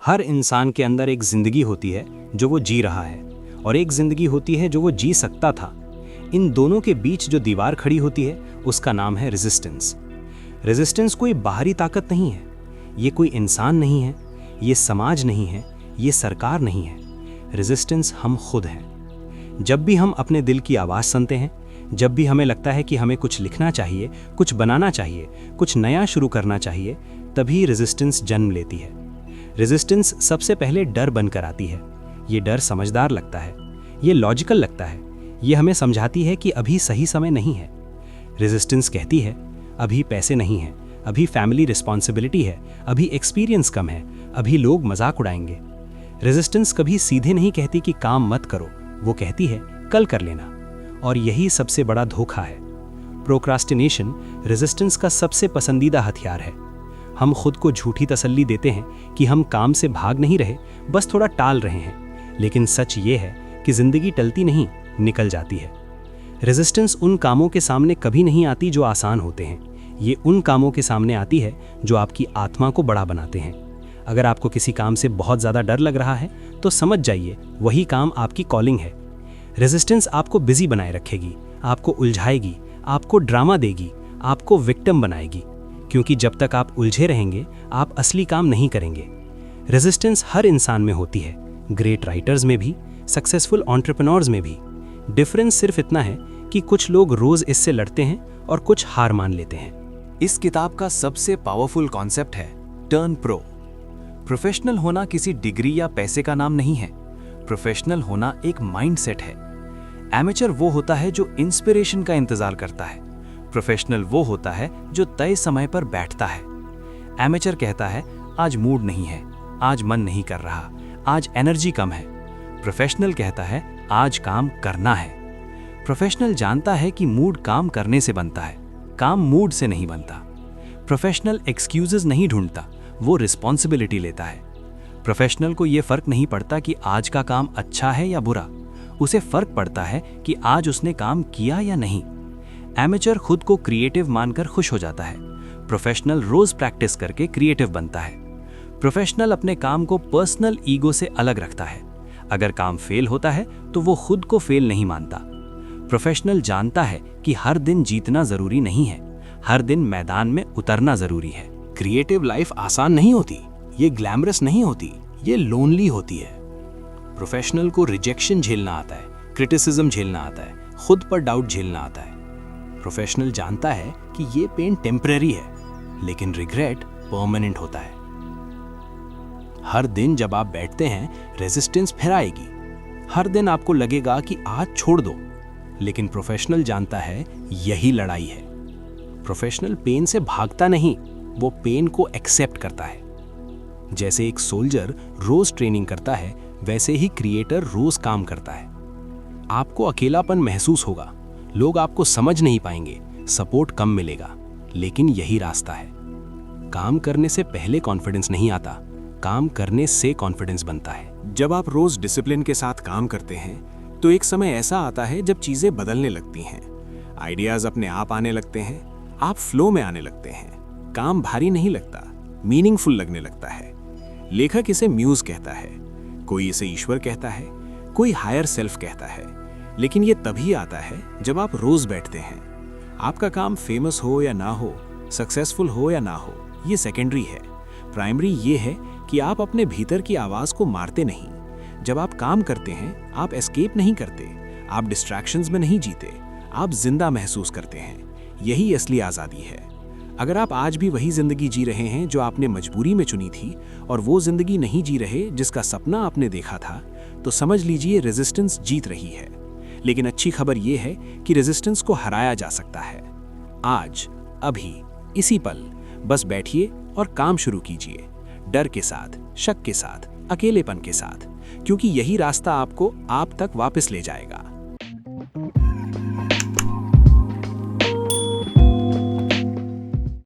हर इंसान के अंदर एक जिंदगी होती है जो वो जी रहा है और एक जिंदगी होती है जो वो जी सकता था। इन दोनों के बीच जो दीवार खड़ी होती है उसका नाम है रेजिस्टेंस। रेजिस्टेंस कोई बाहरी ताकत नहीं है, ये कोई इंसान नहीं है, ये समाज नहीं है, ये सरकार नहीं है। रेजिस्टेंस हम खुद हैं। जब भी हम अपने दिल की आवाज़ सुनते हैं, जब भी हमें लगता है कि हमें कुछ लिखना चाहिए, कुछ बनाना चाहिए, कुछ नया शुरू करना चाहिए, तभी रेजिस्टेंस जन्म लेती है। रेजिस्टेंस सबसे पहले डर बनकर आती है। ये डर समझदार लगता है, ये लॉजिकल लगता है, ये हमें समझाती है कि अभी सही समय नहीं है। रेजिस्टेंस कहती है अभी पैसे नहीं हैं, अभी फैमिली रिस्पॉन्सिबिलिटी है, अभी एक्सपीरियंस कम है, अभी लोग मजाक उड़ाएंगे। रेजिस्टेंस कभी सीधे नहीं कहती कि काम मत करो, वो कहती है कल कर लेना। और यही सबसे बड़ा धोखा है। प्रोक्रास्टिनेशन रेजिस्टेंस का सबसे पसंदीदा हथियार है। हम खुद को झूठी तसल्ली देते हैं कि हम काम से भाग नहीं रहे, बस थोड़ा टाल रहे हैं। लेकिन सच ये है कि जिंदगी टलती नहीं, निकल जाती है। रेजिस्टेंस उन कामों के सामने कभी नहीं आती जो आसान होते हैं, ये उन कामों के सामने आती है जो आपकी आत्मा को बड़ा बनाते हैं। अगर आपको किसी काम से बहुत ज़्यादा डर लग रहा है तो समझ जाइए वही काम आपकी कॉलिंग है। रेजिस्टेंस आपको बिजी बनाए रखेगी, आपको उलझाएगी, आपको ड्रामा देगी, आपको विक्टिम बनाएगी, क्योंकि जब तक आप उलझे रहेंगे आप असली काम नहीं करेंगे। रेजिस्टेंस हर इंसान में होती है, ग्रेट राइटर्स में भी, सक्सेसफुल एंटरप्रेन्योर्स में भी। डिफरेंस सिर्फ इतना है कि कुछ लोग रोज इससे लड़ते हैं और कुछ हार मान लेते हैं। इस किताब का सबसे पावरफुल कॉन्सेप्ट है टर्न प्रो। प्रोफेशनल होना किसी डिग्री या पैसे का नाम नहीं है। प्रोफेशनल होना एक माइंडसेट है। एमेचर वो होता है जो इंस्पिरेशन का इंतजार करता है। प्रोफेशनल वो होता है जो तय समय पर बैठता है। एमेचर कहता है आज मूड नहीं है, आज मन नहीं कर रहा, आज एनर्जी कम है। प्रोफेशनल कहता है आज काम करना है। प्रोफेशनल जानता है कि मूड काम करने से बनता है, काम मूड से नहीं बनता। प्रोफेशनल एक्सक्यूजेस नहीं ढूंढता, वो रिस्पॉन्सिबिलिटी लेता है। प्रोफेशनल को ये फर्क नहीं पड़ता कि आज का काम अच्छा है या बुरा, उसे फर्क पड़ता है कि आज उसने काम किया या नहीं। एमेचर खुद को क्रिएटिव मानकर खुश हो जाता है। प्रोफेशनल रोज प्रैक्टिस करके क्रिएटिव बनता है। प्रोफेशनल अपने काम को पर्सनल ईगो से अलग रखता है। अगर काम फेल होता है तो वो खुद को फेल नहीं मानता। प्रोफेशनल जानता है कि हर दिन जीतना जरूरी नहीं है, हर दिन मैदान में उतरना जरूरी है। क्रिएटिव लाइफ आसान नहीं होती, ये ग्लैमरस नहीं होती, ये लोनली होती है। प्रोफेशनल को रिजेक्शन झेलना आता है, क्रिटिसिज्म झेलना आता है, खुद पर डाउट झेलना आता है। प्रोफेशनल जानता है कि ये पेन टेम्परेरी है, लेकिन रिग्रेट परमानेंट होता है। हर दिन जब आप बैठते हैं रेजिस्टेंस फिर आएगी। हर दिन आपको लगेगा कि आज छोड़ दो, लेकिन प्रोफेशनल जानता है यही लड़ाई है। प्रोफेशनल पेन से भागता नहीं, वो पेन को एक्सेप्ट करता है। जैसे एक सोल्जर रोज ट्रेनिंग करता है, वैसे ही क्रिएटर रोज काम करता है। आपको अकेलापन महसूस होगा, लोग आपको समझ नहीं पाएंगे, सपोर्ट कम मिलेगा, लेकिन यही रास्ता है। काम करने से पहले कॉन्फिडेंस नहीं आता, काम करने से कॉन्फिडेंस बनता है। जब आप रोज डिसिप्लिन के साथ काम करते हैं तो एक समय ऐसा आता है जब चीजें बदलने लगती हैं। आइडियाज अपने आप आने लगते हैं, आप फ्लो में आने लगते हैं। काम भारी नहीं लगता, मीनिंगफुल लगने लगता है। लेखक इसे म्यूज कहता है, कोई इसे ईश्वर कहता है, कोई हायर सेल्फ कहता है। लेकिन ये तभी आता है जब आप रोज बैठते हैं। आपका काम फेमस हो या ना हो, सक्सेसफुल हो या ना हो, ये सेकेंडरी है। प्राइमरी ये है कि आप अपने भीतर की आवाज को मारते नहीं। जब आप काम करते हैं आप एस्केप नहीं करते, आप डिस्ट्रैक्शंस में नहीं जीते, आप जिंदा महसूस करते हैं। यही असली आज़ादी है। अगर आप आज भी वही जिंदगी जी रहे हैं जो आपने मजबूरी में चुनी थी, और वो जिंदगी नहीं जी रहे जिसका सपना आपने देखा था, तो समझ लीजिए रेजिस्टेंस जीत रही है। लेकिन अच्छी खबर यह है कि रेजिस्टेंस को हराया जा सकता है। आज, अभी, इसी पल बस बैठिए और काम शुरू कीजिए, डर के साथ, शक के साथ, अकेलेपन के साथ, क्योंकि यही रास्ता आपको आप तक वापस ले जाएगा।